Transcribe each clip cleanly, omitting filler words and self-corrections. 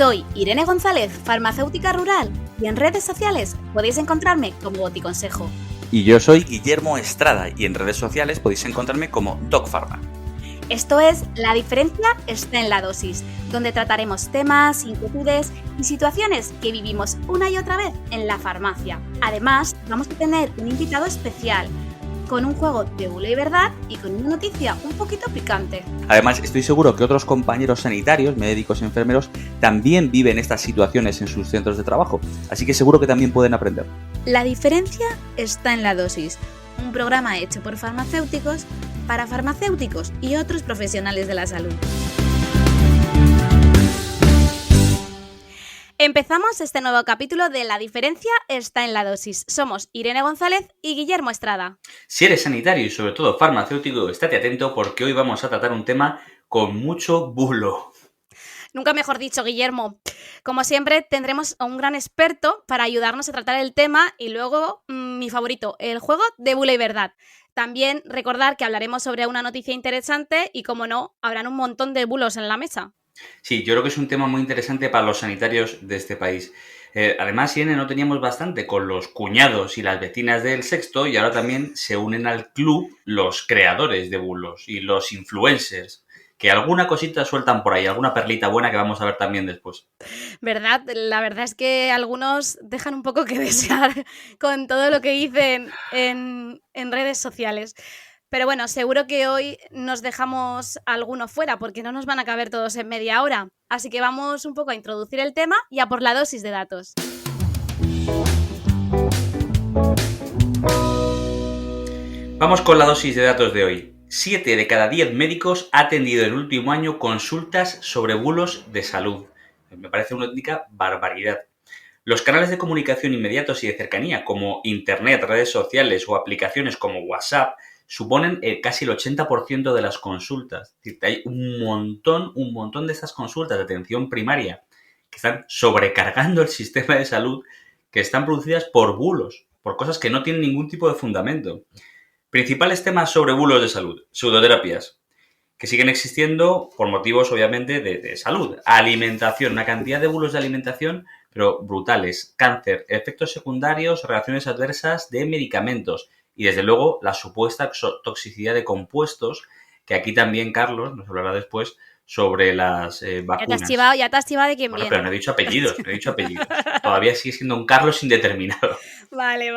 Soy Irene González, farmacéutica rural, y en redes sociales podéis encontrarme como Boticonsejo. Y yo soy Guillermo Estrada, y en redes sociales podéis encontrarme como DocPharma. Esto es La diferencia está en la dosis, donde trataremos temas, inquietudes y situaciones que vivimos una y otra vez en la farmacia. Además, vamos a tener un invitado especial, con un juego de bulo y verdad y con una noticia un poquito picante. Además, estoy seguro que otros compañeros sanitarios, médicos y enfermeros también viven estas situaciones en sus centros de trabajo, así que seguro que también pueden aprender. La diferencia está en la dosis, un programa hecho por farmacéuticos para farmacéuticos y otros profesionales de la salud. Empezamos este nuevo capítulo de La diferencia está en la dosis. Somos Irene González y Guillermo Estrada. Si eres sanitario y sobre todo farmacéutico, estate atento porque hoy vamos a tratar un tema con mucho bulo. Nunca mejor dicho, Guillermo. Como siempre, tendremos a un gran experto para ayudarnos a tratar el tema y luego, mi favorito, el juego de bulo y verdad. También recordar que hablaremos sobre una noticia interesante y, como no, habrán un montón de bulos en la mesa. Sí, yo creo que es un tema muy interesante para los sanitarios de este país. Además, Irene, no teníamos bastante con los cuñados y las vecinas del sexto y ahora también se unen al club los creadores de bulos y los influencers, que alguna cosita sueltan por ahí, alguna perlita buena que vamos a ver también después. ¿Verdad? La verdad es que algunos dejan un poco que desear con todo lo que dicen en redes sociales. Pero bueno, seguro que hoy nos dejamos alguno fuera porque no nos van a caber todos en media hora. Así que vamos un poco a introducir el tema y a por la dosis de datos. Vamos con la dosis de datos de hoy. 7 de cada 10 médicos ha atendido el último año consultas sobre bulos de salud. Me parece una auténtica barbaridad. Los canales de comunicación inmediatos y de cercanía, como Internet, redes sociales o aplicaciones como WhatsApp, suponen casi el 80% de las consultas. Es decir, hay un montón de estas consultas de atención primaria que están sobrecargando el sistema de salud, que están producidas por bulos, por cosas que no tienen ningún tipo de fundamento. Principales temas sobre bulos de salud. Pseudoterapias, que siguen existiendo por motivos, obviamente, de salud. Alimentación, una cantidad de bulos de alimentación, pero brutales. Cáncer, efectos secundarios, reacciones adversas de medicamentos. Y, desde luego, la supuesta toxicidad de compuestos, que aquí también Carlos nos hablará después sobre las vacunas. Ya te has chivado de quién Bueno, viene. pero no he dicho apellidos. Todavía sigue siendo un Carlos indeterminado. Vale.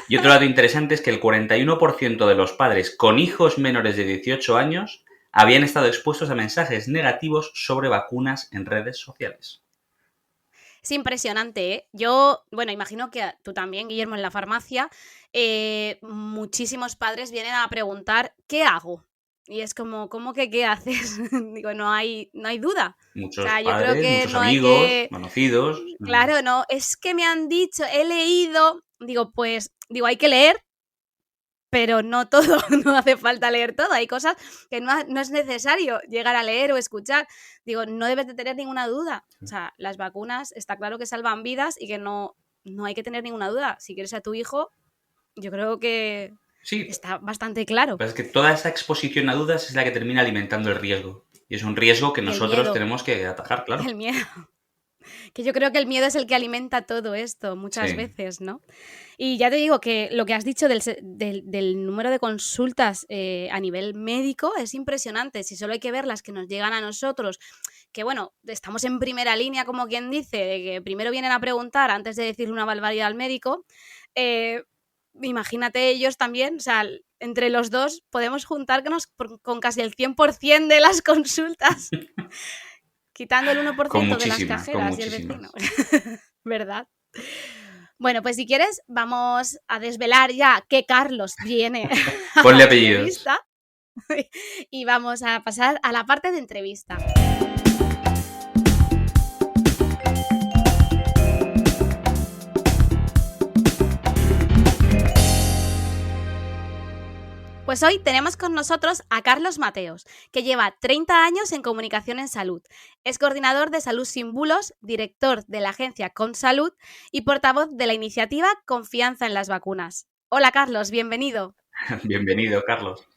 Y otro dato interesante es que el 41% de los padres con hijos menores de 18 años habían estado expuestos a mensajes negativos sobre vacunas en redes sociales. Es impresionante, ¿eh? Yo, imagino que tú también, Guillermo, en la farmacia, muchísimos padres vienen a preguntar, ¿qué hago? Y es como, ¿cómo que qué haces? Digo, no hay duda. Muchos yo padres, creo que muchos no amigos, hay que... conocidos. Claro, no, es que me han dicho, he leído, hay que leer, pero no todo, no hace falta leer todo. Hay cosas que no es necesario llegar a leer o escuchar. No debes de tener ninguna duda. O sea, las vacunas está claro que salvan vidas y que no hay que tener ninguna duda. Si quieres a tu hijo, yo creo que sí, está bastante claro. Pero es que toda esa exposición a dudas es la que termina alimentando el riesgo. Y es un riesgo que nosotros tenemos que atajar, claro. El miedo. Que yo creo que el miedo es el que alimenta todo esto muchas veces, ¿no? Y ya te digo que lo que has dicho del número de consultas a nivel médico es impresionante. Si solo hay que ver las que nos llegan a nosotros, que estamos en primera línea, como quien dice, de que primero vienen a preguntar antes de decirle una barbaridad al médico, imagínate ellos también, o sea, entre los dos podemos juntarnos con casi el 100% de las consultas. Quitando el 1% de las cajeras y el vecino. ¿Verdad? Bueno, pues si quieres, vamos a desvelar ya que Carlos viene a la entrevista. Y vamos a pasar a la parte de entrevista. Pues hoy tenemos con nosotros a Carlos Mateos, que lleva 30 años en comunicación en salud. Es coordinador de Salud Sin Bulos, director de la agencia Consalud y portavoz de la iniciativa Confianza en las Vacunas. Hola Carlos, bienvenido. Bienvenido, Carlos.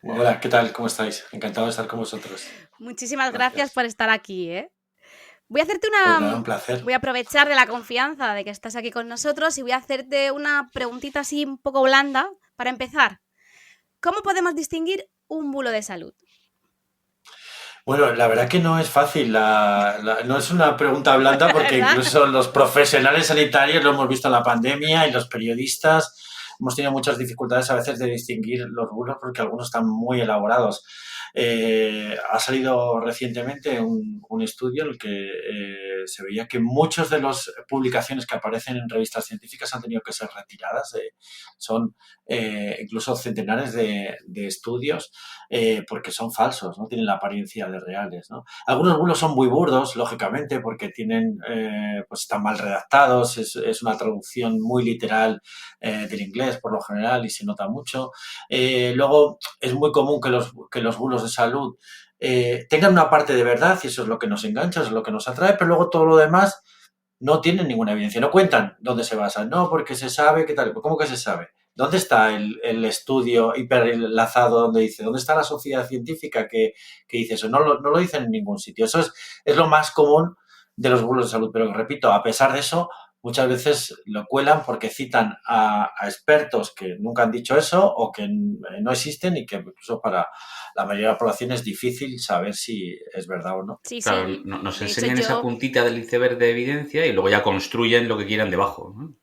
Hola, ¿qué tal? ¿Cómo estáis? Encantado de estar con vosotros. Muchísimas gracias por estar aquí, ¿eh? Voy a hacerte Pues nada, un placer. Voy a aprovechar de la confianza de que estás aquí con nosotros y voy a hacerte una preguntita así un poco blanda para empezar. ¿Cómo podemos distinguir un bulo de salud? Bueno, la verdad que no es fácil, no es una pregunta blanda porque incluso los profesionales sanitarios lo hemos visto en la pandemia y los periodistas hemos tenido muchas dificultades a veces de distinguir los bulos porque algunos están muy elaborados. Ha salido recientemente un estudio en el que se veía que muchas de las publicaciones que aparecen en revistas científicas han tenido que ser retiradas. Son incluso centenares de estudios porque son falsos, no tienen la apariencia de reales, ¿no? Algunos bulos son muy burdos, lógicamente, porque pues están mal redactados, es una traducción muy literal del inglés por lo general y se nota mucho. Luego es muy común que los bulos de salud tengan una parte de verdad y eso es lo que nos engancha, eso es lo que nos atrae, pero luego todo lo demás no tienen ninguna evidencia, no cuentan dónde se basan, no, porque se sabe qué tal, ¿cómo que se sabe? ¿Dónde está el estudio hiperenlazado donde dice, dónde está la sociedad científica que dice eso? No lo dicen en ningún sitio. Eso es lo más común de los bulos de salud, pero repito, a pesar de eso, muchas veces lo cuelan porque citan a expertos que nunca han dicho eso o que no existen y que incluso para la mayoría de la población es difícil saber si es verdad o no. Sí, claro, sí. nos enseñan esa puntita del iceberg de evidencia y luego ya construyen lo que quieran debajo, ¿no?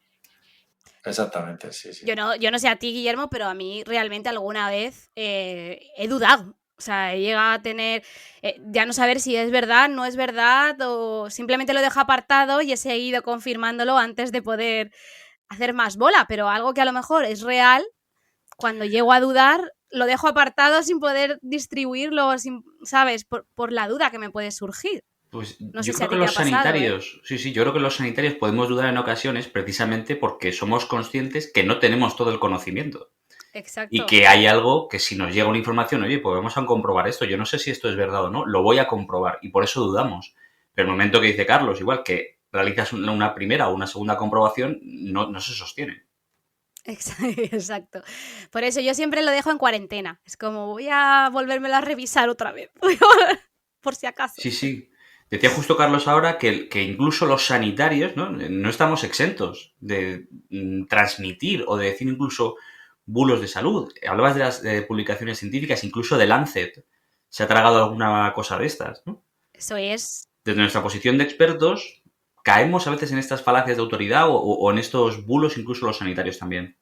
Exactamente, sí. Yo no sé a ti, Guillermo, pero a mí realmente alguna vez he dudado. O sea, he llegado a tener, ya no saber si es verdad, no es verdad, o simplemente lo dejo apartado y he seguido confirmándolo antes de poder hacer más bola. Pero algo que a lo mejor es real, cuando llego a dudar, lo dejo apartado sin poder distribuirlo, ¿sabes? Por la duda que me puede surgir. Pues no yo sé creo si que los sanitarios, ¿eh? sí, yo creo que los sanitarios podemos dudar en ocasiones precisamente porque somos conscientes que no tenemos todo el conocimiento. Exacto. Y que hay algo que si nos llega una información, oye, pues vamos a comprobar esto. Yo no sé si esto es verdad o no, lo voy a comprobar y por eso dudamos. Pero el momento que dice Carlos, igual que realizas una primera o una segunda comprobación, no se sostiene. Exacto. Por eso yo siempre lo dejo en cuarentena. Es como voy a volvérmelo a revisar otra vez. Por si acaso. Sí. Decía justo Carlos ahora que incluso los sanitarios no estamos exentos de transmitir o de decir incluso bulos de salud. Hablabas de las publicaciones científicas, incluso de Lancet se ha tragado alguna cosa de estas, ¿no? Eso es. Desde nuestra posición de expertos, caemos a veces en estas falacias de autoridad o en estos bulos, incluso los sanitarios también.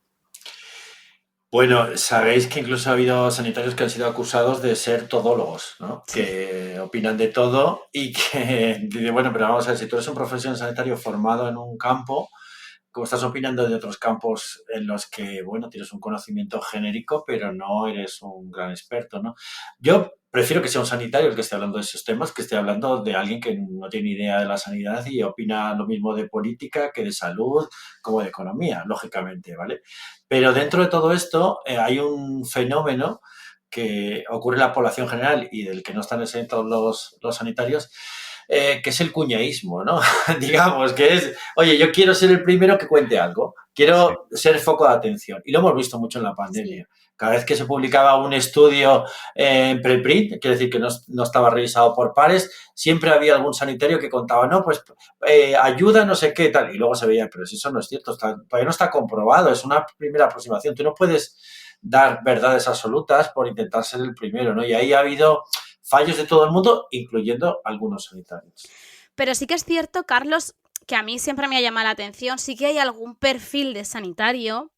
Bueno, sabéis que incluso ha habido sanitarios que han sido acusados de ser todólogos, ¿no? Sí. Que opinan de todo y que dicen, bueno, pero vamos a ver, si tú eres un profesional sanitario formado en un campo, como estás opinando de otros campos en los que, bueno, tienes un conocimiento genérico, pero no eres un gran experto, ¿no? Yo prefiero que sea un sanitario el que esté hablando de esos temas, que esté hablando de alguien que no tiene idea de la sanidad y opina lo mismo de política que de salud, como de economía, lógicamente, ¿vale? Pero dentro de todo esto hay un fenómeno que ocurre en la población general y del que no están exentos los sanitarios, que es el cuñaísmo, ¿no? Digamos, que es, oye, yo quiero ser el primero que cuente algo, quiero ser foco de atención. Y lo hemos visto mucho en la pandemia. Sí. Cada vez que se publicaba un estudio en preprint, quiere decir que no estaba revisado por pares, siempre había algún sanitario que contaba, no, pues ayuda, no sé qué, tal. Y luego se veía, pero si eso no es cierto, todavía no está comprobado, es una primera aproximación. Tú no puedes dar verdades absolutas por intentar ser el primero, ¿no? Y ahí ha habido fallos de todo el mundo, incluyendo algunos sanitarios. Pero sí que es cierto, Carlos, que a mí siempre me ha llamado la atención, sí que hay algún perfil de sanitario,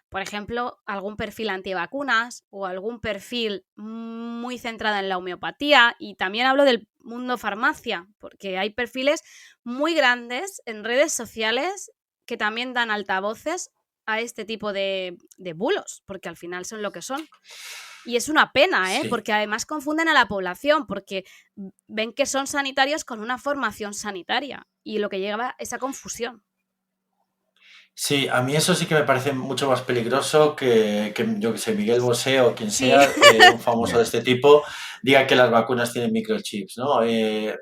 por ejemplo, algún perfil antivacunas o algún perfil muy centrado en la homeopatía, y también hablo del mundo farmacia, porque hay perfiles muy grandes en redes sociales que también dan altavoces a este tipo de bulos, porque al final son lo que son. Y es una pena, ¿eh? Sí. Porque además confunden a la población, porque ven que son sanitarios con una formación sanitaria y lo que lleva a esa confusión. Sí, a mí eso sí que me parece mucho más peligroso que yo que sé, Miguel Bosé o quien sea, un famoso de este tipo, diga que las vacunas tienen microchips, ¿no?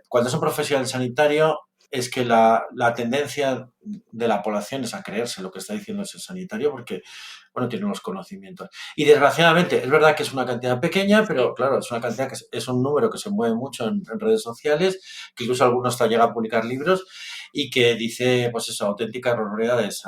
Cuando es un profesional sanitario, es que la tendencia de la población es a creerse lo que está diciendo ese sanitario, porque bueno, tienen los conocimientos. Y desgraciadamente, es verdad que es una cantidad pequeña, pero claro, es una cantidad que es un número que se mueve mucho en redes sociales, que incluso algunos hasta llega a publicar libros y que dice, pues eso, auténticas barbaridades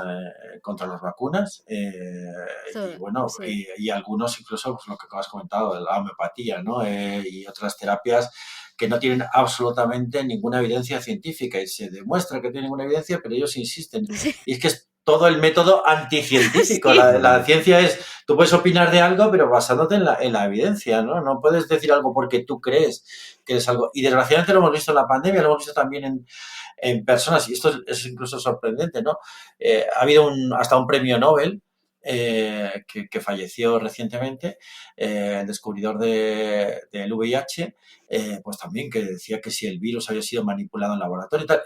contra las vacunas. Y bueno, Sí. y algunos incluso, pues lo que has comentado, la homeopatía, ¿no? Y otras terapias que no tienen absolutamente ninguna evidencia científica y se demuestra que tienen ninguna evidencia, pero ellos insisten. Sí. Y es que es todo el método anticientífico. Sí. La ciencia es, tú puedes opinar de algo, pero basándote en la evidencia, ¿no? No puedes decir algo porque tú crees que es algo. Y desgraciadamente lo hemos visto en la pandemia, lo hemos visto también en personas, y esto es incluso sorprendente, ¿no? Ha habido hasta un premio Nobel que falleció recientemente, el descubridor del VIH, pues también que decía que si el virus había sido manipulado en laboratorio y tal.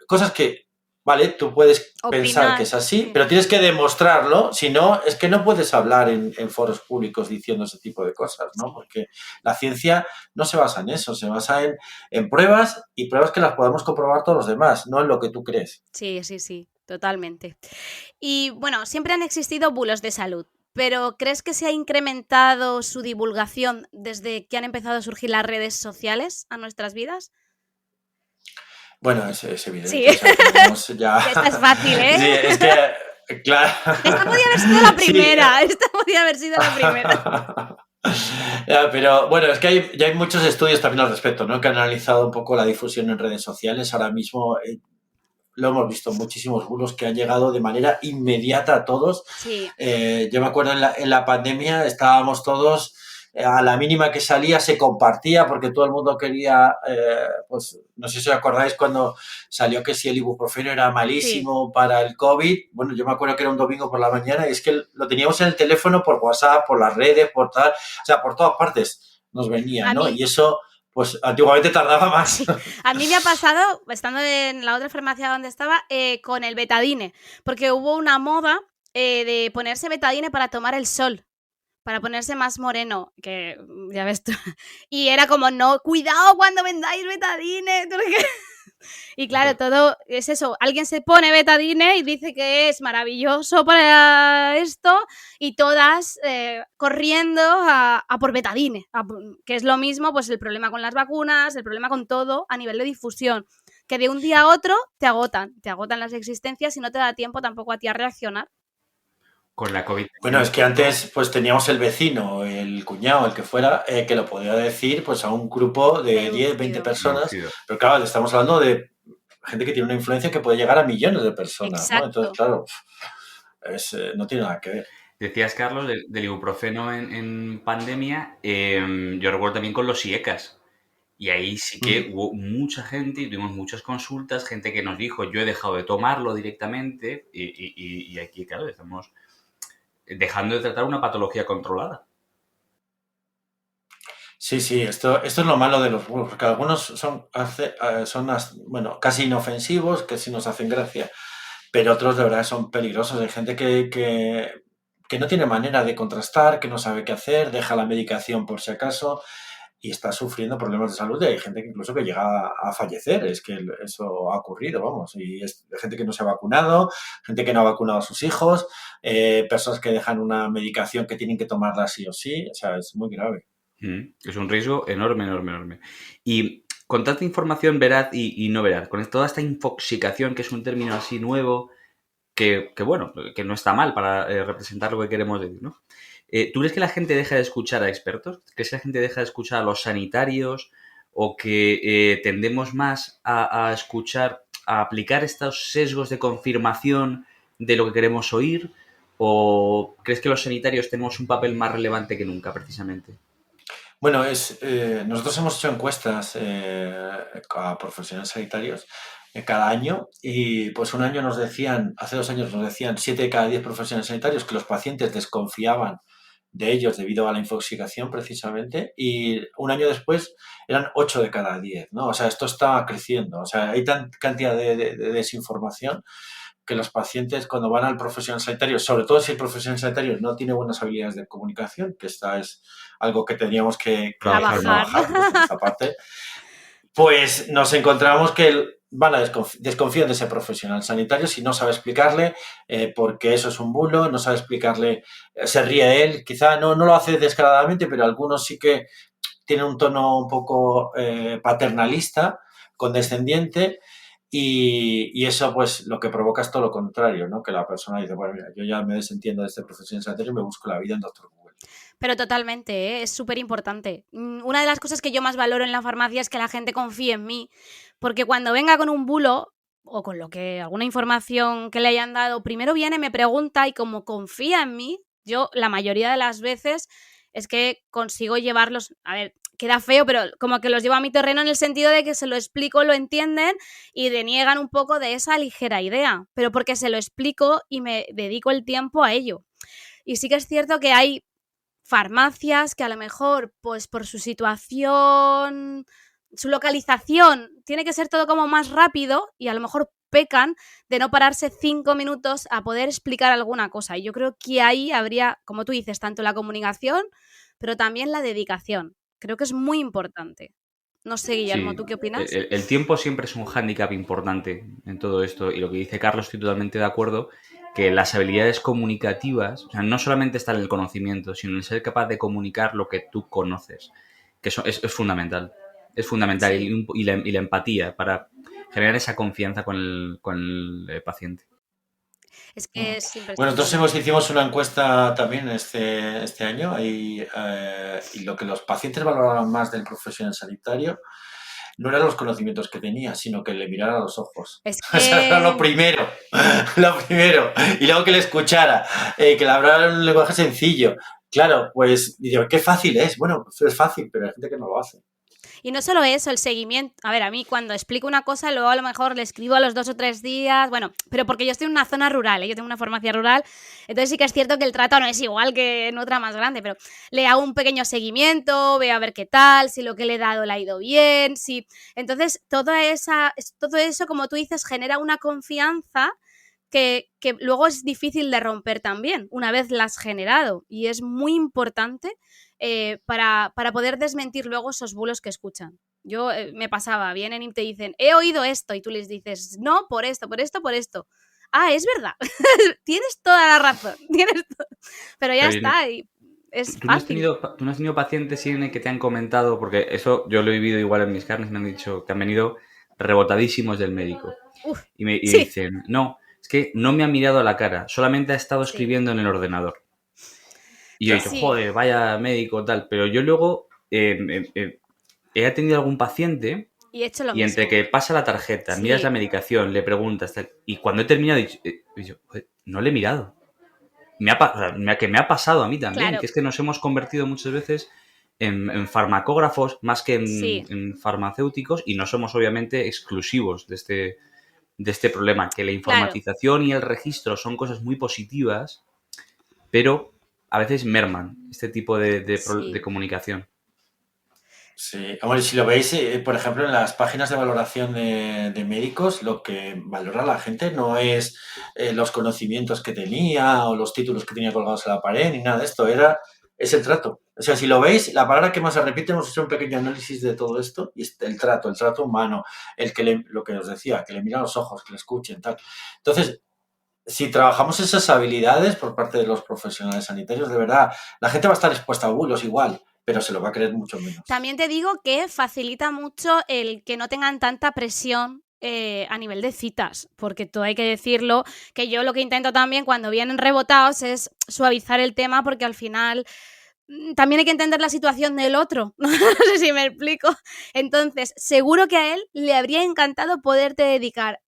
Cosas que, vale, tú puedes pensar que es así, sí. pero tienes que demostrarlo, si no, es que no puedes hablar en foros públicos diciendo ese tipo de cosas, ¿no? Sí. Porque la ciencia no se basa en eso, se basa en pruebas y pruebas que las podemos comprobar todos los demás, no en lo que tú crees. Sí, sí, sí, totalmente. Y bueno, siempre han existido bulos de salud, pero ¿crees que se ha incrementado su divulgación desde que han empezado a surgir las redes sociales a nuestras vidas? Bueno, es evidente. Sí. O sea, tenemos ya... Esta es fácil, ¿eh? Sí, es que, claro... Esta podía haber sido la primera, esta podía haber sido la primera. Ya, pero bueno, es que ya hay muchos estudios también al respecto, ¿no? Que han analizado un poco la difusión en redes sociales. Ahora mismo lo hemos visto, muchísimos bulos que han llegado de manera inmediata a todos. Sí. Yo me acuerdo en la pandemia estábamos todos, a la mínima que salía se compartía porque todo el mundo quería, pues no sé si os acordáis cuando salió que si el ibuprofeno era malísimo para el COVID. Bueno, yo me acuerdo que era un domingo por la mañana y es que lo teníamos en el teléfono por WhatsApp, por las redes, por tal, o sea, por todas partes nos venía, ¿no? Y eso... Pues antiguamente tardaba más. Sí. A mí me ha pasado, estando en la otra farmacia donde estaba, con el betadine, porque hubo una moda de ponerse betadine para tomar el sol, para ponerse más moreno, que ya ves tú. Y era como, no, cuidado cuando vendáis betadine. Y claro, todo es eso. Alguien se pone betadine y dice que es maravilloso para esto y todas corriendo a por betadine, que es lo mismo, pues el problema con las vacunas, el problema con todo a nivel de difusión, que de un día a otro te agotan las existencias y no te da tiempo tampoco a ti a reaccionar. Con la COVID. Bueno, es que antes pues teníamos el vecino, el cuñado, el que fuera, que lo podía decir pues a un grupo de 10, 20 personas. Pero claro, estamos hablando de gente que tiene una influencia que puede llegar a millones de personas, ¿no? Entonces, claro, no tiene nada que ver. Decías, Carlos, del ibuprofeno en pandemia. Yo recuerdo también con los IECAS. Y ahí sí que hubo mucha gente y tuvimos muchas consultas, gente que nos dijo, yo he dejado de tomarlo directamente y aquí, claro, estamos dejando de tratar una patología controlada. Sí, sí, esto es lo malo de los bulos, porque algunos son bueno, casi inofensivos, que sí nos hacen gracia, pero otros de verdad son peligrosos. Hay gente que no tiene manera de contrastar, que no sabe qué hacer, deja la medicación por si acaso y está sufriendo problemas de salud. Y hay gente que incluso que llega a fallecer, es que eso ha ocurrido, vamos. Y es gente que no se ha vacunado, gente que no ha vacunado a sus hijos, personas que dejan una medicación que tienen que tomarla sí o sí, o sea, es muy grave. Es un riesgo enorme, enorme, enorme. Y con tanta información veraz y no veraz, con toda esta infoxicación, que es un término así nuevo, que bueno, que no está mal para representar lo que queremos decir, ¿no? ¿Tú crees que la gente deja de escuchar a expertos? ¿Crees que la gente deja de escuchar a los sanitarios? ¿O que tendemos más a escuchar, a aplicar estos sesgos de confirmación de lo que queremos oír? ¿O crees que los sanitarios tenemos un papel más relevante que nunca, precisamente? Bueno, nosotros hemos hecho encuestas a profesionales sanitarios cada año y pues un año hace 2 años nos decían 7 de cada 10 profesionales sanitarios que los pacientes desconfiaban de ellos debido a la infoxicación precisamente y un año después eran 8 de cada 10, ¿no? O sea, esto está creciendo, o sea, hay tanta cantidad de desinformación que los pacientes cuando van al profesional sanitario, sobre todo si el profesional sanitario no tiene buenas habilidades de comunicación, que esta es algo que tendríamos que trabajar por esta parte, pues nos encontramos que desconfían de ese profesional sanitario si no sabe explicarle porque eso es un bulo, no sabe explicarle, se ríe de él, quizá no lo hace descaradamente, pero algunos sí que tienen un tono un poco paternalista, condescendiente, y eso pues lo que provoca es todo lo contrario, ¿no? Que la persona dice, bueno, mira, yo ya me desentiendo de este profesional sanitario y me busco la vida en Doctor Google. Pero totalmente, ¿eh? Es súper importante. Una de las cosas que yo más valoro en la farmacia es que la gente confíe en mí, porque cuando venga con un bulo o con alguna información que le hayan dado, primero viene, me pregunta y como confía en mí, yo la mayoría de las veces es que consigo llevarlos, a ver, queda feo, pero como que los llevo a mi terreno en el sentido de que se lo explico, lo entienden y deniegan un poco de esa ligera idea, pero porque se lo explico y me dedico el tiempo a ello. Y sí que es cierto que hay farmacias que a lo mejor, pues por su situación, su localización, tiene que ser todo como más rápido y a lo mejor pecan de no pararse 5 minutos a poder explicar alguna cosa. Y yo creo que ahí habría, como tú dices, tanto la comunicación, pero también la dedicación. Creo que es muy importante. No sé, Guillermo, Sí, ¿tú qué opinas? el tiempo siempre es un hándicap importante en todo esto y lo que dice Carlos estoy totalmente de acuerdo, que las habilidades comunicativas, o sea, no solamente está en el conocimiento, sino en ser capaz de comunicar lo que tú conoces, que eso es fundamental. Es fundamental Sí. y la empatía para generar esa confianza con el paciente. Es que es Bueno, imprescindible. nosotros hicimos una encuesta también este año y lo que los pacientes valoraban más del profesional sanitario no eran los conocimientos que tenía, sino que le mirara a los ojos. Es Eso era lo que primero, lo primero. Y luego que le escuchara, que le hablara en un lenguaje sencillo. Claro, pues digo, qué fácil es. Bueno, es fácil, pero hay gente que no lo hace. Y no solo eso, el seguimiento. A ver, a mí cuando explico una cosa, luego a lo mejor le escribo a los 2 o 3 días. Bueno, pero porque yo estoy en una zona rural, ¿eh? Yo tengo una farmacia rural. Entonces sí que es cierto que el trato no es igual que en otra más grande, pero le hago un pequeño seguimiento, veo a ver qué tal, si lo que le he dado le ha ido bien, si. Entonces, todo eso, como tú dices, genera una confianza que luego es difícil de romper también, una vez la has generado. Y es muy importante para poder desmentir luego esos bulos que escuchan. Yo me pasaba, vienen y te dicen, he oído esto, y tú les dices, no, por esto, por esto, por esto. Ah, es verdad, tienes toda la razón, pero ya Pero, está, y es ¿tú no has fácil. tenido pacientes, Irene, que te han comentado, porque eso yo lo he vivido igual en mis carnes, me han dicho que han venido rebotadísimos del médico Uf, y sí, dicen, no, es que no me ha mirado a la cara, solamente ha estado sí, escribiendo en el ordenador. Y yo he Ya. dicho, sí, joder, vaya médico tal, pero yo luego he atendido a algún paciente y he hecho lo y entre mismo. que pasa la tarjeta, miras la Sí, medicación, le preguntas tal, y cuando he terminado he dicho, joder, no le he mirado. Que me ha pasado a mí también, claro, que es que nos hemos convertido muchas veces en farmacógrafos más que sí, en farmacéuticos y no somos obviamente exclusivos de este problema, que la claro, informatización y el registro son cosas muy positivas, pero a veces merman este tipo de sí. comunicación. Sí, hombre, si lo veis, por ejemplo, en las páginas de valoración de médicos, lo que valora la gente no es los conocimientos que tenía o los títulos que tenía colgados en la pared, ni nada de esto, es el trato. O sea, si lo veis, la palabra que más se repite, hemos hecho un pequeño análisis de todo esto, y es el trato humano, lo que os decía, que le miran los ojos, que le escuchen, tal. Entonces, si trabajamos esas habilidades por parte de los profesionales sanitarios, de verdad, la gente va a estar expuesta a bulos igual, pero se lo va a creer mucho menos. También te digo que facilita mucho el que no tengan tanta presión a nivel de citas, porque todo hay que decirlo, que yo lo que intento también cuando vienen rebotados es suavizar el tema porque al final también hay que entender la situación del otro, no sé si me explico. Entonces, seguro que a él le habría encantado poderte dedicar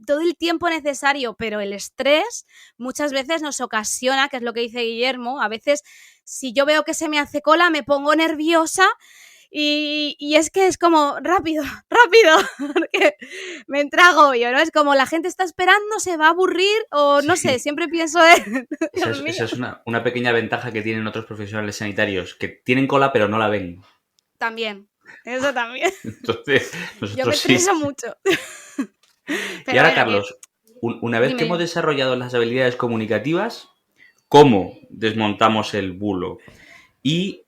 todo el tiempo necesario, pero el estrés muchas veces nos ocasiona, que es lo que dice Guillermo, a veces si yo veo que se me hace cola me pongo nerviosa y es que es como rápido, rápido, porque me entra agobio, ¿no? Es como la gente está esperando, se va a aburrir o no sé, Sí, siempre pienso de, Dios esa mío. es una pequeña ventaja que tienen otros profesionales sanitarios, que tienen cola pero no la ven. También, eso también. Entonces, Yo me nosotros sí. estreso mucho. Y Pero ahora, bueno, que Carlos, una vez que dime, hemos dime. desarrollado las habilidades comunicativas, ¿cómo desmontamos el bulo? Y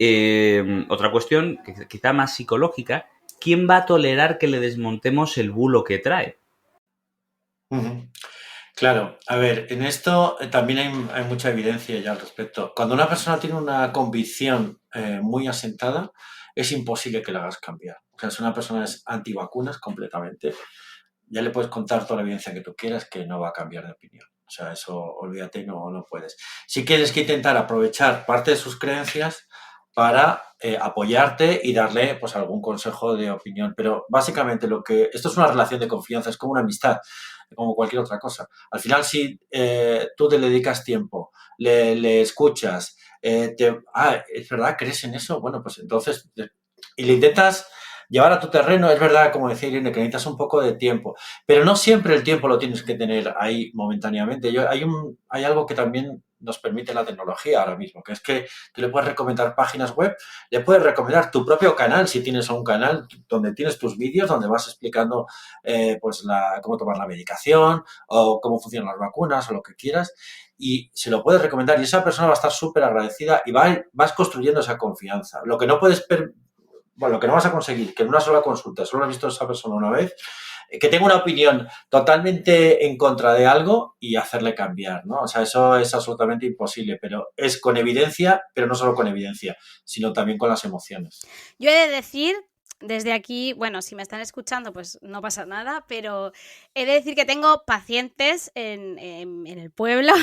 otra cuestión, que quizá más psicológica, ¿quién va a tolerar que le desmontemos el bulo que trae? Ujú. Claro, a ver, en esto también hay mucha evidencia ya al respecto. Cuando una persona tiene una convicción muy asentada, es imposible que la hagas cambiar. O sea, si una persona es antivacunas completamente, ya le puedes contar toda la evidencia que tú quieras que no va a cambiar de opinión. O sea, eso olvídate, no puedes. Si quieres que intentar aprovechar parte de sus creencias para apoyarte y darle pues algún consejo de opinión. Pero básicamente esto es una relación de confianza, es como una amistad, como cualquier otra cosa. Al final, si tú te le dedicas tiempo, le escuchas, es verdad, ¿crees en eso? Bueno, pues entonces, y le intentas llevar a tu terreno, es verdad, como decía Irene, que necesitas un poco de tiempo, pero no siempre el tiempo lo tienes que tener ahí momentáneamente. Hay algo que también nos permite la tecnología ahora mismo, que es que tú le puedes recomendar páginas web, le puedes recomendar tu propio canal, si tienes un canal donde tienes tus vídeos, donde vas explicando cómo tomar la medicación o cómo funcionan las vacunas o lo que quieras, y se lo puedes recomendar y esa persona va a estar súper agradecida y vas construyendo esa confianza. Lo que no vas a conseguir, que en una sola consulta solo has visto a esa persona una vez, que tenga una opinión totalmente en contra de algo y hacerle cambiar, ¿no? O sea, eso es absolutamente imposible, pero es con evidencia, pero no solo con evidencia, sino también con las emociones. Yo he de decir, desde aquí, bueno, si me están escuchando, pues no pasa nada, pero he de decir que tengo pacientes en el pueblo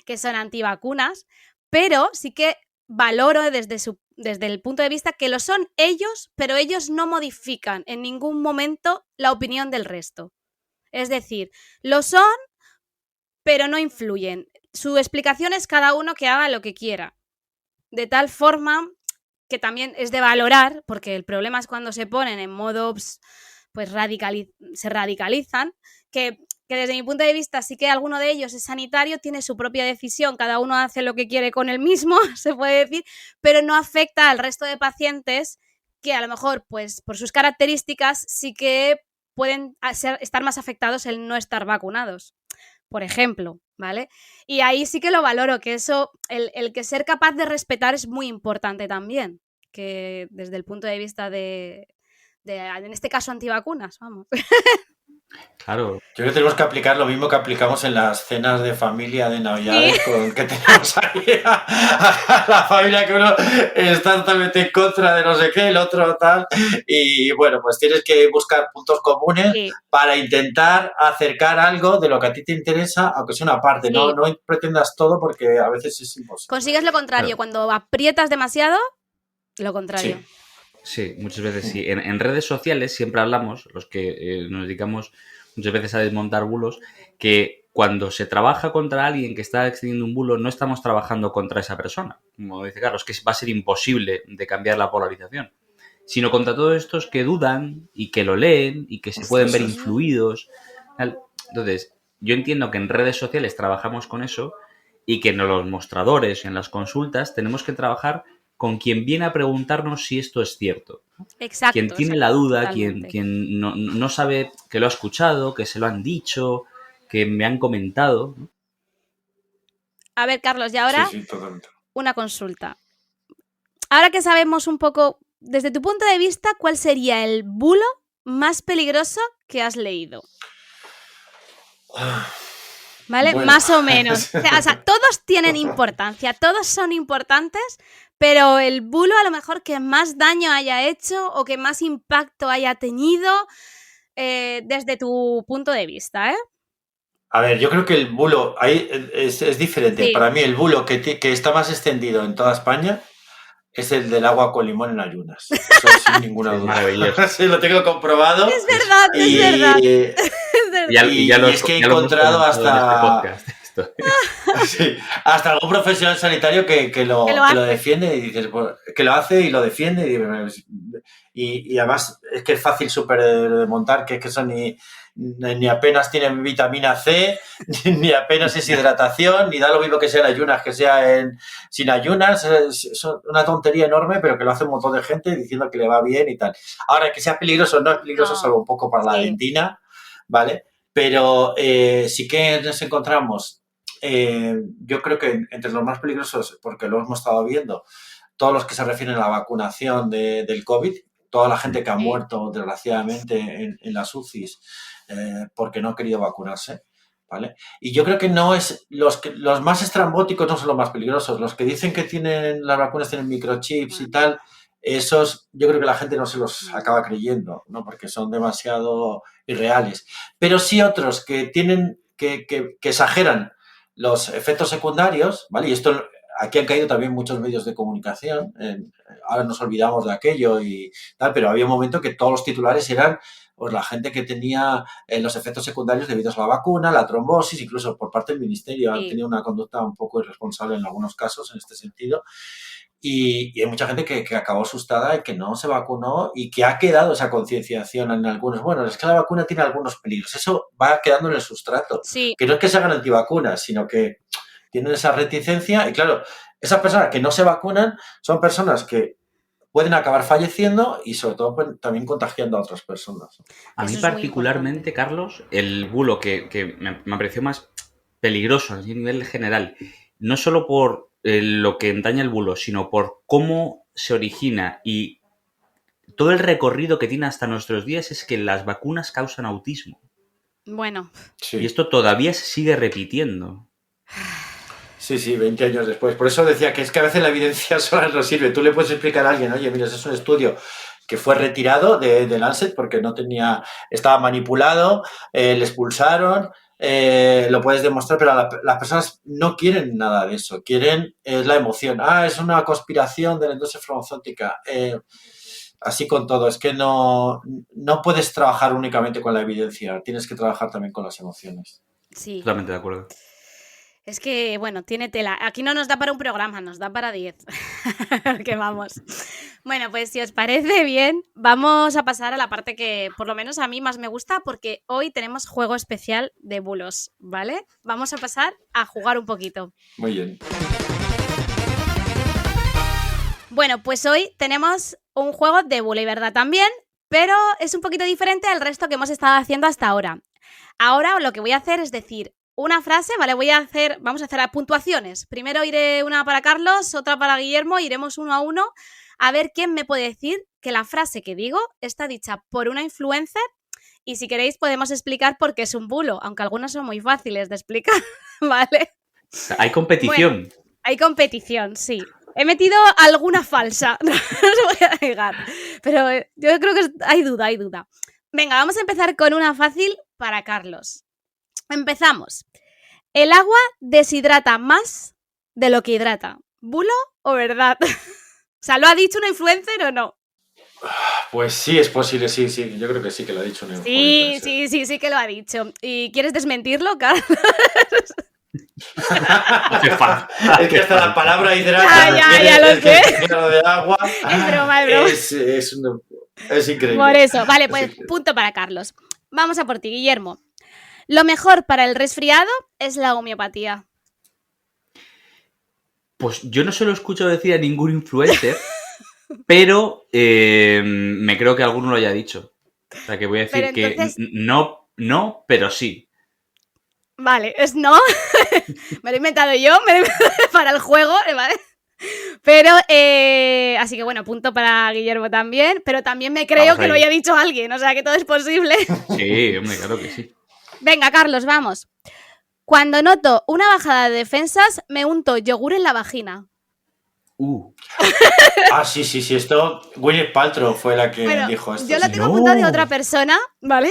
que son antivacunas, pero sí que valoro desde el punto de vista que lo son ellos, pero ellos no modifican en ningún momento la opinión del resto. Es decir, lo son, pero no influyen. Su explicación es cada uno que haga lo que quiera. De tal forma que también es de valorar, porque el problema es cuando se ponen en modo, pues se radicalizan, que desde mi punto de vista sí que alguno de ellos es sanitario, tiene su propia decisión, cada uno hace lo que quiere con él mismo, se puede decir, pero no afecta al resto de pacientes que a lo mejor, pues por sus características, sí que pueden estar más afectados el no estar vacunados, por ejemplo, ¿vale? Y ahí sí que lo valoro, que eso, el que ser capaz de respetar es muy importante también, que desde el punto de vista de en este caso, antivacunas, vamos. Claro. Yo creo que tenemos que aplicar lo mismo que aplicamos en las cenas de familia de Navidades, ¿sí? Que tenemos ahí a la familia que uno está totalmente en contra de no sé qué, el otro tal, y bueno, pues tienes que buscar puntos comunes, sí, para intentar acercar algo de lo que a ti te interesa, aunque sea una parte, sí, no pretendas todo porque a veces es imposible. Consigues lo contrario, claro, cuando aprietas demasiado, lo contrario. Sí. Sí, muchas veces sí. En redes sociales siempre hablamos, los que nos dedicamos muchas veces a desmontar bulos, que cuando se trabaja contra alguien que está extendiendo un bulo, no estamos trabajando contra esa persona. Como dice Carlos, que va a ser imposible de cambiar la polarización, sino contra todos estos que dudan y que lo leen y que se pueden ver influidos. Entonces, yo entiendo que en redes sociales trabajamos con eso y que en los mostradores, en las consultas, tenemos que trabajar con quien viene a preguntarnos si esto es cierto. Exacto. Quien tiene la duda, quien no sabe que lo ha escuchado, que se lo han dicho, que me han comentado. A ver, Carlos, y ahora una consulta. Ahora que sabemos un poco, desde tu punto de vista, ¿cuál sería el bulo más peligroso que has leído? ¿Vale? Bueno. Más o menos. O sea, todos tienen importancia, todos son importantes, pero el bulo a lo mejor que más daño haya hecho o que más impacto haya tenido desde tu punto de vista, ¿eh? A ver, yo creo que el bulo ahí es diferente. Sí. Para mí el bulo que está más extendido en toda España es el del agua con limón en ayunas. Eso sin ninguna duda. Maravilloso. Sí, lo tengo comprobado. Es verdad, es verdad. Y es que he encontrado hasta... Sí, hasta algún profesional sanitario que lo defiende y dices, pues, que lo hace y lo defiende y además es que es fácil súper de montar, que eso ni apenas tiene vitamina C, ni apenas es hidratación, ni da lo mismo que sea en ayunas que sea sin ayunas. Es una tontería enorme, pero que lo hace un montón de gente diciendo que le va bien y tal. Ahora, que sea peligroso, no es peligroso, salvo un poco para la dentina, ¿vale? Pero sí que nos encontramos, yo creo que entre los más peligrosos, porque lo hemos estado viendo, todos los que se refieren a la vacunación del COVID, toda la gente que ha muerto, desgraciadamente, en las UCIs porque no ha querido vacunarse, ¿vale? Y yo creo que no es... Los más estrambóticos no son los más peligrosos. Los que dicen que las vacunas tienen microchips y tal, esos yo creo que la gente no se los acaba creyendo, ¿no? Porque son demasiado irreales. Pero sí otros que exageran los efectos secundarios, ¿vale? Y esto... Aquí han caído también muchos medios de comunicación. Ahora nos olvidamos de aquello y tal, pero había un momento que todos los titulares eran pues, la gente que tenía los efectos secundarios debidos a la vacuna, la trombosis, incluso por parte del ministerio han tenido una conducta un poco irresponsable en algunos casos en este sentido. Y hay mucha gente que acabó asustada y que no se vacunó y que ha quedado esa concienciación en algunos. Bueno, es que la vacuna tiene algunos peligros. Eso va quedando en el sustrato. Sí. Que no es que se hagan antivacunas, sino que tienen esa reticencia y claro, esas personas que no se vacunan son personas que pueden acabar falleciendo y sobre todo pues, también contagiando a otras personas. A mí particularmente, Carlos, el bulo que me pareció más peligroso a nivel general, no solo por lo que entraña el bulo, sino por cómo se origina y todo el recorrido que tiene hasta nuestros días es que las vacunas causan autismo. Bueno. Sí. Y esto todavía se sigue repitiendo. Sí, 20 años después. Por eso decía que es que a veces la evidencia sola no sirve. Tú le puedes explicar a alguien, oye, mira, ese es un estudio que fue retirado de Lancet porque estaba manipulado, le expulsaron, lo puedes demostrar, pero las personas no quieren nada de eso. Quieren la emoción. Es una conspiración de la industria farmacéutica. Así con todo. Es que no puedes trabajar únicamente con la evidencia. Tienes que trabajar también con las emociones. Sí. Totalmente de acuerdo. Es que, bueno, tiene tela. Aquí no nos da para un programa, nos da para 10. Que vamos. Bueno, pues si os parece bien, vamos a pasar a la parte que por lo menos a mí más me gusta porque hoy tenemos juego especial de bulos, ¿vale? Vamos a pasar a jugar un poquito. Muy bien. Bueno, pues hoy tenemos un juego de bulo y verdad también, pero es un poquito diferente al resto que hemos estado haciendo hasta ahora. Ahora lo que voy a hacer es decir una frase, ¿vale? Vamos a hacer puntuaciones. Primero iré una para Carlos, otra para Guillermo, iremos uno a uno a ver quién me puede decir que la frase que digo está dicha por una influencer y si queréis podemos explicar por qué es un bulo, aunque algunas son muy fáciles de explicar, ¿vale? Hay competición. Bueno, hay competición, sí. He metido alguna falsa, no os voy a negar, pero yo creo que hay duda. Venga, vamos a empezar con una fácil para Carlos. Empezamos. El agua deshidrata más de lo que hidrata. ¿Bulo o verdad? O sea, ¿lo ha dicho una influencer o no? Pues sí, es posible, sí. Yo creo que sí que lo ha dicho una influencer. Sí que lo ha dicho. ¿Y quieres desmentirlo, Carlos? Es que hasta la palabra hidrata. Ya lo sé. De agua. Es broma. Es increíble. Por eso. Vale, pues punto para Carlos. Vamos a por ti, Guillermo. Lo mejor para el resfriado es la homeopatía. Pues yo no se lo escucho decir a ningún influencer, pero me creo que alguno lo haya dicho. O sea, que voy a decir entonces... que no, pero sí. Vale, es no. Me lo he inventado yo para el juego, ¿vale? Pero, así que bueno, punto para Guillermo también, pero también me creo que lo haya dicho alguien, o sea que todo es posible. Sí, hombre, claro que sí. Venga, Carlos, vamos. Cuando noto una bajada de defensas, me unto yogur en la vagina. Sí. Esto, Gwyneth Paltrow fue la que dijo esto. Yo lo tengo apuntado de otra persona, ¿vale?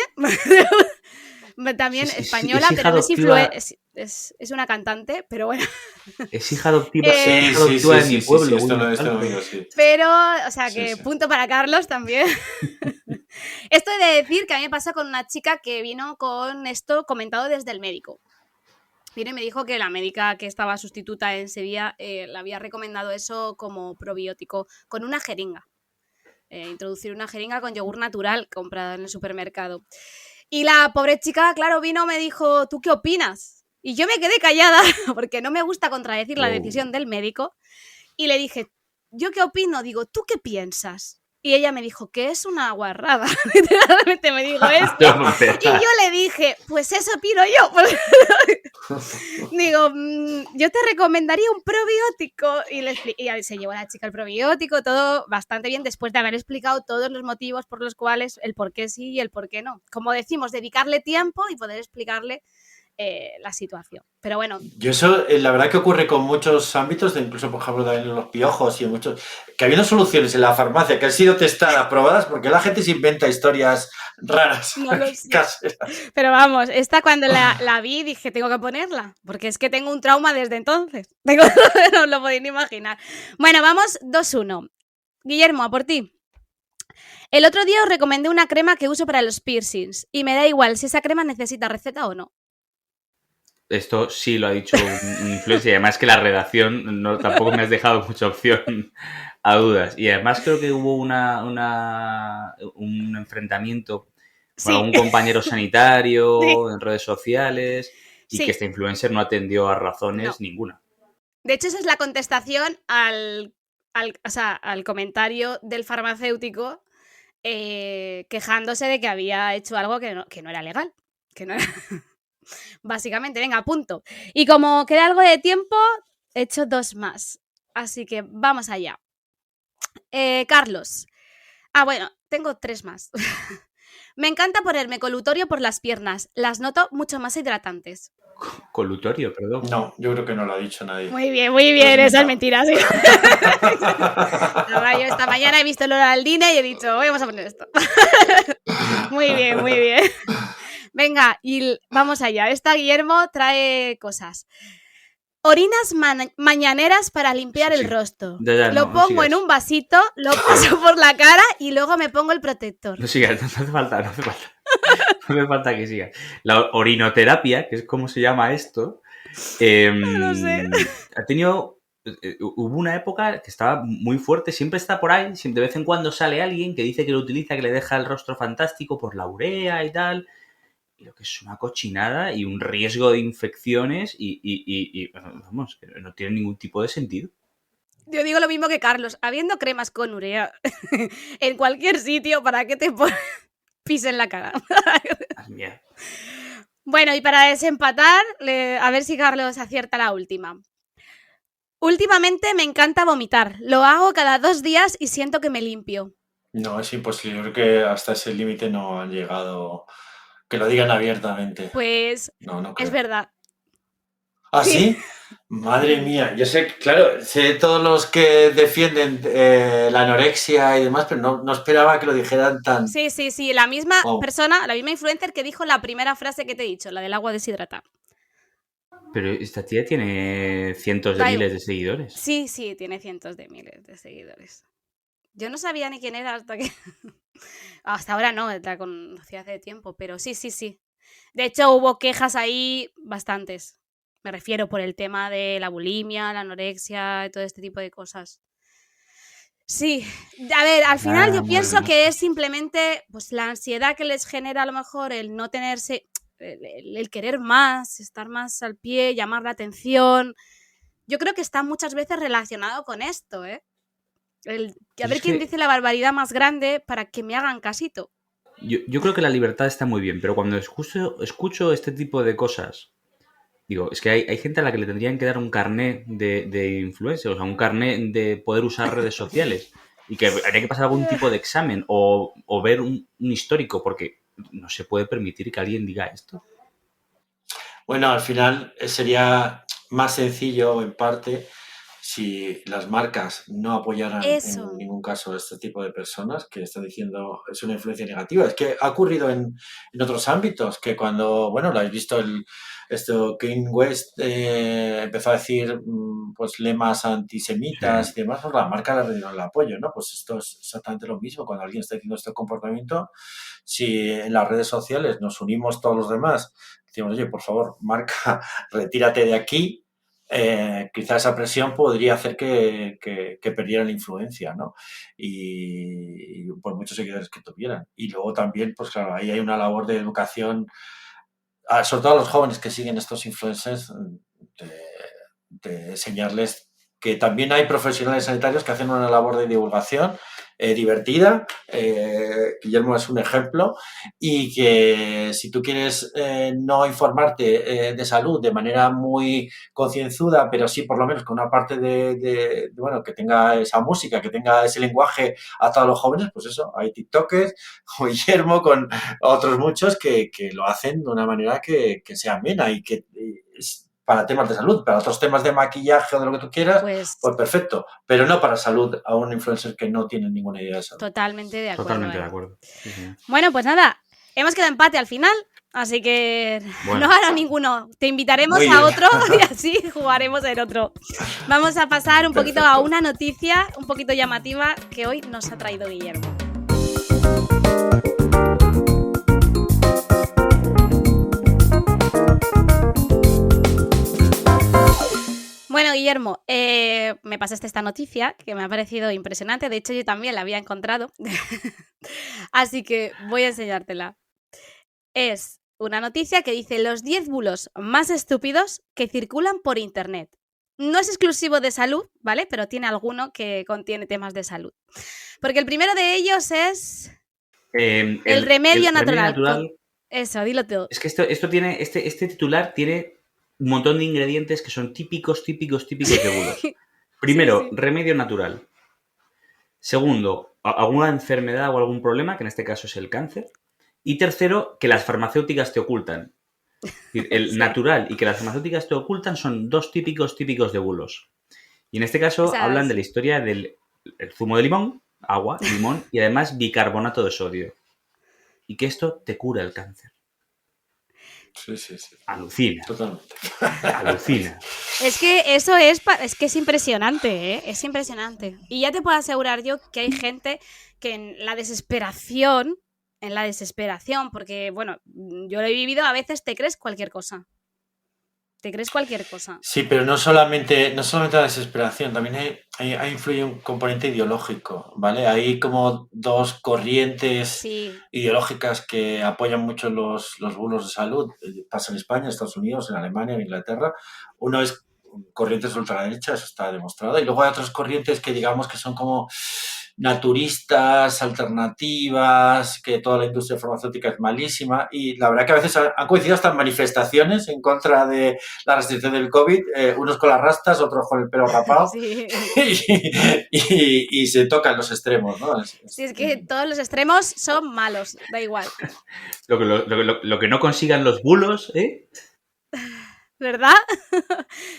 También española, pero no es es una cantante, pero bueno. Es hija adoptiva, de mi pueblo. Esto lo digo, sí. Pero, o sea, que punto para Carlos también. Esto he de decir que a mí me pasa con una chica que vino con esto comentado desde el médico. Vino y me dijo que la médica que estaba sustituta en Sevilla le había recomendado eso como probiótico con una jeringa. Introducir una jeringa con yogur natural comprado en el supermercado. Y la pobre chica, claro, vino y me dijo, ¿tú qué opinas? Y yo me quedé callada porque no me gusta contradecir la decisión del médico. Y le dije, ¿yo qué opino? Digo, ¿tú qué piensas? Y ella me dijo, que es una guarrada. Literalmente me dijo esto. Y yo le dije, pues eso opino yo. Digo, yo te recomendaría un probiótico. Y se llevó la chica el probiótico, todo bastante bien, después de haber explicado todos los motivos por los cuales, el por qué sí y el por qué no. Como decimos, dedicarle tiempo y poder explicarle la situación. Pero bueno. Yo eso, la verdad que ocurre con muchos ámbitos, incluso por ejemplo también en los piojos y en muchos, que habiendo soluciones en la farmacia que han sido testadas, probadas, porque la gente se inventa historias raras. No lo sé. Pero vamos, esta cuando la vi dije, tengo que ponerla, porque es que tengo un trauma desde entonces. No os lo podéis ni imaginar. Bueno, vamos 2-1. Guillermo, a por ti. El otro día os recomendé una crema que uso para los piercings y me da igual si esa crema necesita receta o no. Esto sí lo ha dicho un influencer y además que la redacción tampoco me has dejado mucha opción a dudas. Y además creo que hubo un enfrentamiento con algún compañero sanitario en redes sociales y que este influencer no atendió a razones ninguna. De hecho, esa es la contestación al comentario del farmacéutico quejándose de que había hecho algo que no era legal. Que no era... Básicamente, venga, punto. Y como queda algo de tiempo, he hecho 2 más. Así que vamos allá. Carlos. Bueno, tengo 3 más. Me encanta ponerme colutorio por las piernas. Las noto mucho más hidratantes. Colutorio, perdón. No, yo creo que no lo ha dicho nadie. Muy bien. Esa es mentira. ¿Sí? Yo esta mañana he visto el Oraldine y he dicho, vamos a poner esto. Muy bien. Venga, y vamos allá. Esta Guillermo trae cosas. Orinas mañaneras para limpiar el rostro. Lo pongo en un vasito, lo paso por la cara y luego me pongo el protector. No sigas, no hace falta. No hace falta que sigas. La orinoterapia, que es como se llama esto, no sé. Hubo una época que estaba muy fuerte, siempre está por ahí, de vez en cuando sale alguien que dice que lo utiliza, que le deja el rostro fantástico por la urea y tal. Y lo que es una cochinada y un riesgo de infecciones y vamos, que no tiene ningún tipo de sentido. Yo digo lo mismo que Carlos, habiendo cremas con urea en cualquier sitio, ¿para qué te pisen la cara? Bueno, y para desempatar, a ver si Carlos acierta la última. Últimamente me encanta vomitar, lo hago cada 2 días y siento que me limpio. No, es imposible, yo creo que hasta ese límite no han llegado... Que lo digan abiertamente. Pues no es verdad. ¿Ah, sí? Madre mía, yo sé todos los que defienden la anorexia y demás, pero no esperaba que lo dijeran tan... Sí, la misma persona, la misma influencer que dijo la primera frase que te he dicho, la del agua deshidratada. Pero esta tía tiene cientos de miles de seguidores. Sí, tiene cientos de miles de seguidores. Yo no sabía ni quién era hasta que... Hasta ahora no, la conocí hace tiempo, pero sí. De hecho, hubo quejas ahí bastantes. Me refiero por el tema de la bulimia, la anorexia y todo este tipo de cosas. Sí, a ver, al final yo pienso que es simplemente pues la ansiedad que les genera a lo mejor el no tenerse, el querer más, estar más al pie, llamar la atención. Yo creo que está muchas veces relacionado con esto, ¿eh? A ver quién dice la barbaridad más grande para que me hagan casito. Yo creo que la libertad está muy bien, pero cuando escucho este tipo de cosas, digo, es que hay gente a la que le tendrían que dar un carné de influencer, o sea, un carné de poder usar redes sociales y que habría que pasar algún tipo de examen o ver un histórico, porque no se puede permitir que alguien diga esto. Bueno, al final sería más sencillo, en parte, si las marcas no apoyaran en ningún caso a este tipo de personas que están diciendo es una influencia negativa. Es que ha ocurrido en otros ámbitos, que cuando, bueno, lo habéis visto, Kanye West empezó a decir pues lemas antisemitas y demás, pues la marca le dio el apoyo, ¿no? Pues esto es exactamente lo mismo. Cuando alguien está diciendo este comportamiento, si en las redes sociales nos unimos todos los demás, decimos, oye, por favor, marca, retírate de aquí, quizá esa presión podría hacer que perdieran la influencia, ¿no? Y por muchos seguidores que tuvieran. Y luego también, pues claro, ahí hay una labor de educación, sobre todo a los jóvenes que siguen estos influencers, de enseñarles que también hay profesionales sanitarios que hacen una labor de divulgación divertida, Guillermo es un ejemplo y que si tú quieres no informarte de salud de manera muy concienzuda, pero sí por lo menos con una parte bueno, que tenga esa música, que tenga ese lenguaje a todos los jóvenes, pues eso, hay TikTokers, o Guillermo, con otros muchos que lo hacen de una manera que sea amena y que para temas de salud, para otros temas de maquillaje o de lo que tú quieras, pues perfecto, pero no para salud a un influencer que no tiene ninguna idea de salud. Totalmente de acuerdo. Totalmente de acuerdo. Sí. Bueno, pues nada, hemos quedado empate al final, así que no hará ninguno. Te invitaremos a otro y así jugaremos en otro. Vamos a pasar un poquito a una noticia un poquito llamativa que hoy nos ha traído Guillermo. Bueno, Guillermo, me pasaste esta noticia que me ha parecido impresionante. De hecho, yo también la había encontrado. Así que voy a enseñártela. Es una noticia que dice los 10 bulos más estúpidos que circulan por internet. No es exclusivo de salud, ¿vale? Pero tiene alguno que contiene temas de salud. Porque el primero de ellos es el remedio natural. Eso, dilo todo. Es que esto tiene, este titular tiene un montón de ingredientes que son típicos de bulos. Primero, sí. Remedio natural. Segundo, alguna enfermedad o algún problema, que en este caso es el cáncer. Y tercero, que las farmacéuticas te ocultan. El natural y que las farmacéuticas te ocultan son dos típicos de bulos. Y en este caso hablan de la historia del zumo de limón, agua, limón y además bicarbonato de sodio. Y que esto te cura el cáncer. Sí. Alucina. Totalmente. Alucina. Es que eso es que es impresionante, ¿eh? Es impresionante. Y ya te puedo asegurar yo que hay gente que en la desesperación, porque, bueno, yo lo he vivido, a veces te crees cualquier cosa. Sí, pero no solamente la desesperación, también ahí influye un componente ideológico, ¿vale? Hay como dos corrientes ideológicas que apoyan mucho los bulos de salud. Pasa en España, en Estados Unidos, en Alemania, en Inglaterra. Uno es corrientes ultraderecha, eso está demostrado. Y luego hay otras corrientes que digamos que son como naturistas, alternativas, que toda la industria farmacéutica es malísima, y la verdad que a veces han coincidido hasta en manifestaciones en contra de la restricción del COVID, unos con las rastas, otros con el pelo rapado, sí. y se tocan los extremos, ¿no? Sí, es que todos los extremos son malos, da igual. Lo que no consigan los bulos, ¿eh? ¿Verdad?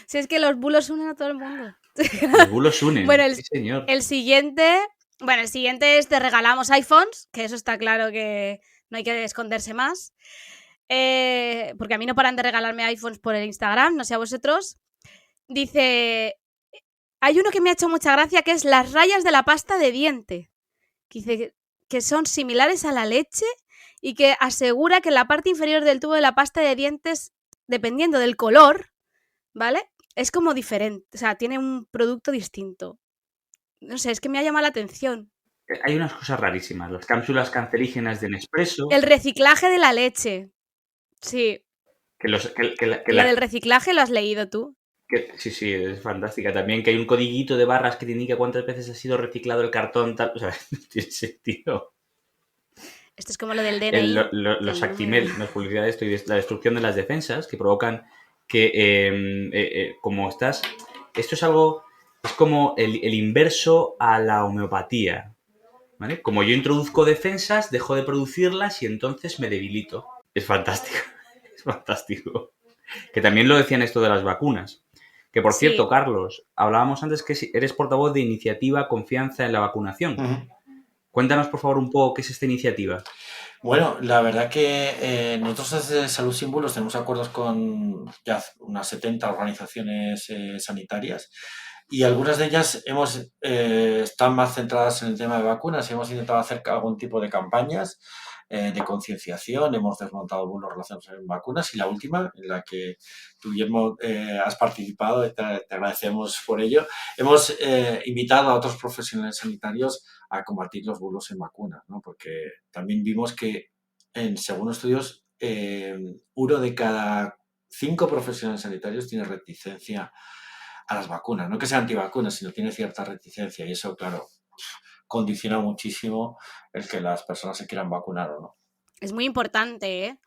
Si es que los bulos unen a todo el mundo. Los bulos unen, bueno, sí, señor. El siguiente es te regalamos iPhones, que eso está claro que no hay que esconderse más. Porque a mí no paran de regalarme iPhones por el Instagram, no sé a vosotros. Dice, hay uno que me ha hecho mucha gracia, que es las rayas de la pasta de diente. Que dice que son similares a la leche y que asegura que la parte inferior del tubo de la pasta de dientes, dependiendo del color, ¿vale? Es como diferente, o sea, tiene un producto distinto. No sé, es que me ha llamado la atención. Hay unas cosas rarísimas. Las cápsulas cancerígenas de Nespresso. El reciclaje de la leche. Sí. La del reciclaje lo has leído tú. Sí, es fantástica. También que hay un codiguito de barras que te indica cuántas veces ha sido reciclado el cartón, tal. O sea, no tiene sentido. Esto es como lo del DNI. Los Actimel, las publicidades esto y la destrucción de las defensas que provocan que, como estás... Esto es algo... Es como el inverso a la homeopatía, ¿vale? Como yo introduzco defensas, dejo de producirlas y entonces me debilito. Es fantástico. Es fantástico. Que también lo decían esto de las vacunas. Que, por cierto, Carlos, hablábamos antes que eres portavoz de Iniciativa Confianza en la Vacunación. Uh-huh. Cuéntanos, por favor, un poco qué es esta iniciativa. Bueno, la verdad que nosotros desde Salud Sin Bulos tenemos acuerdos con ya unas 70 organizaciones sanitarias y algunas de ellas están más centradas en el tema de vacunas y hemos intentado hacer algún tipo de campañas de concienciación, hemos desmontado bulos relacionados en vacunas y la última, en la que tú, Guillermo, has participado, te agradecemos por ello, hemos invitado a otros profesionales sanitarios a combatir los bulos en vacunas, ¿no? Porque también vimos que, según estudios, 1 de cada 5 profesionales sanitarios tiene reticencia a las vacunas. No que sea antivacunas, sino tiene cierta reticencia y eso, claro, condiciona muchísimo el que las personas se quieran vacunar o no. Es muy importante, ¿eh?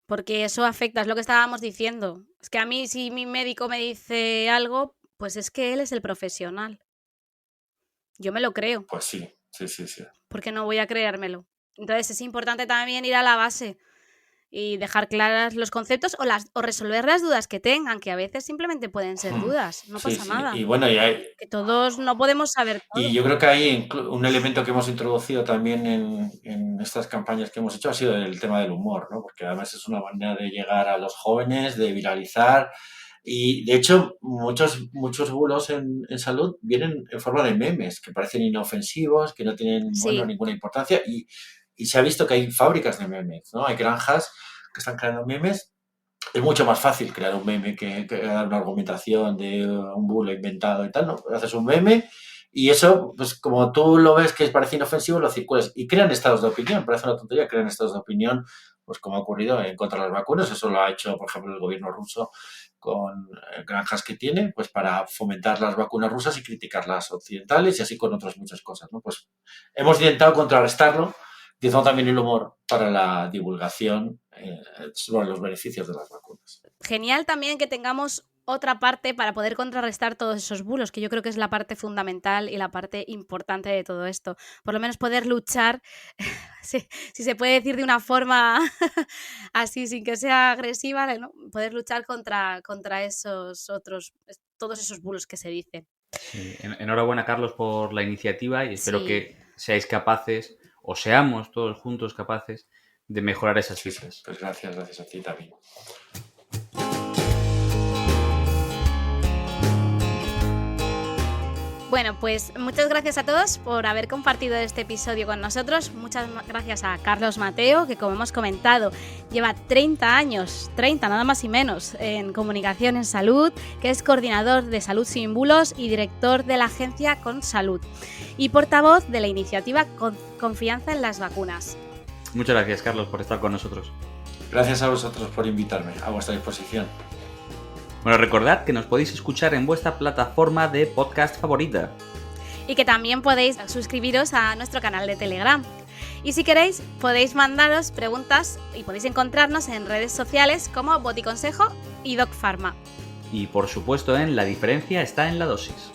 Porque eso afecta, es lo que estábamos diciendo. Es que a mí, si mi médico me dice algo, pues es que él es el profesional. Yo me lo creo. Pues sí. Porque no voy a creérmelo. Entonces es importante también ir a la base y dejar claras los conceptos o resolver las dudas que tengan, que a veces simplemente pueden ser dudas, no pasa nada. Y bueno, que todos no podemos saber todo. Y yo creo que hay un elemento que hemos introducido también en estas campañas que hemos hecho ha sido el tema del humor, ¿no? Porque además es una manera de llegar a los jóvenes, de viralizar. Y de hecho, muchos bulos en salud vienen en forma de memes que parecen inofensivos, que no tienen ninguna importancia. Y se ha visto que hay fábricas de memes, ¿no? Hay granjas que están creando memes. Es mucho más fácil crear un meme que dar una argumentación de un bulo inventado y tal, ¿no? Haces un meme y eso, pues como tú lo ves que parece inofensivo, lo circulas. Y crean estados de opinión, parece una tontería, crean estados de opinión, pues como ha ocurrido en contra de las vacunas. Eso lo ha hecho, por ejemplo, el gobierno ruso con granjas que tiene, pues para fomentar las vacunas rusas y criticar las occidentales y así con otras muchas cosas, ¿no? Pues hemos intentado contrarrestarlo, utilizando también el humor para la divulgación sobre los beneficios de las vacunas. Genial también que tengamos otra parte para poder contrarrestar todos esos bulos, que yo creo que es la parte fundamental y la parte importante de todo esto. Por lo menos poder luchar, si se puede decir de una forma así, sin que sea agresiva, ¿no? Poder luchar contra todos esos bulos que se dicen. Sí. Enhorabuena, Carlos, por la iniciativa y espero que seáis capaces, o seamos todos juntos capaces, de mejorar esas cifras. Pues gracias a ti también. Bueno, pues muchas gracias a todos por haber compartido este episodio con nosotros. Muchas gracias a Carlos Mateo, que como hemos comentado, lleva 30 años, 30 nada más y menos, en comunicación en salud, que es coordinador de Salud Sin Bulos y director de la agencia Consalud y portavoz de la iniciativa Confianza en las Vacunas. Muchas gracias, Carlos, por estar con nosotros. Gracias a vosotros por invitarme, a vuestra disposición. Bueno, recordad que nos podéis escuchar en vuestra plataforma de podcast favorita. Y que también podéis suscribiros a nuestro canal de Telegram. Y si queréis, podéis mandaros preguntas y podéis encontrarnos en redes sociales como Boticonsejo y DocPharma. Y por supuesto, la diferencia está en la dosis.